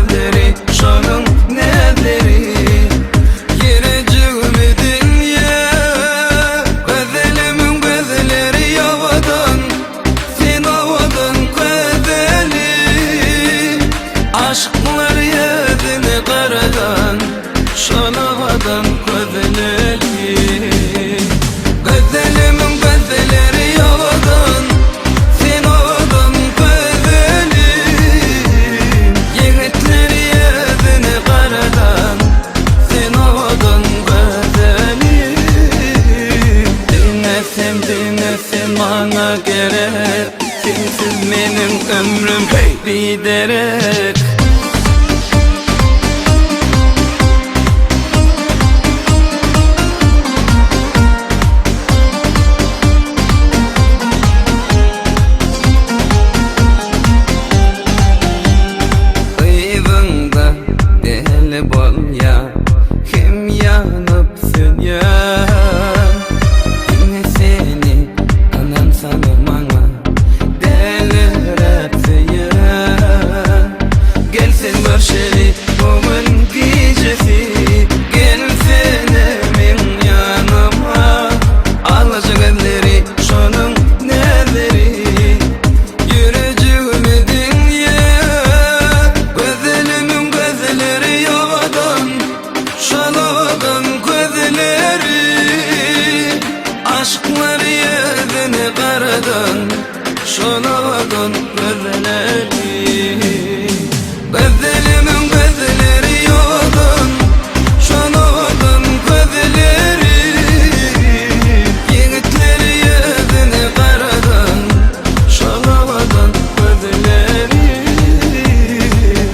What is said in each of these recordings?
gözleri, şonun neleri. Gireceğim ya, gözlerimin gözleri yavadan, sen havadan gözeli. Aşklar yedini karadan, şon havadan gözleri. Gözlerimin gözleri yavadan, sen havadan gözeli. Yiğitler yedini karadan, sen havadan gözeli. Dinlesin bana gerek, sensiz benim ömrüm bir derek. Kıyvında deli bol ya, kim yanıpsın ya. Yine seni anam sanım ana, delirtsin ya. Gelsin görüşelim bugün gecesi, gelsin emin yanıma. Alacak elleri, şonun neleri. Yürüyeceğim dünya, gözlerimin gözleri yavadan, şon havadan gözleri. Aşklar yedini karadan, şon havadan gözleri. Gözlerimin gözleri yavadan, şon havadan gözleri. Yiğitler yedini karadan, şon havadan gözleri.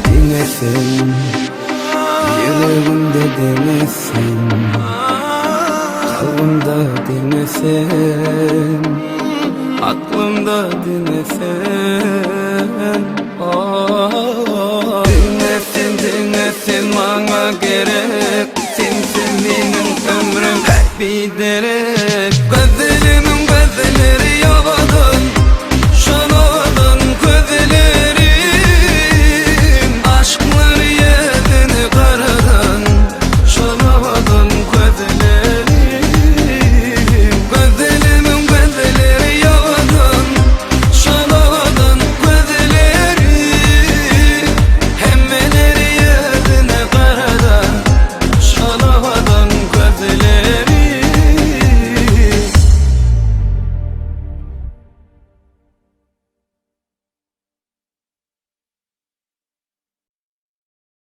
Dinlesin, yüreğimde dinlesin, kalbimde dinlesin, aklımda dinlesin. Dinlesin bana gerek, sensiz benim ömrüm bir derek.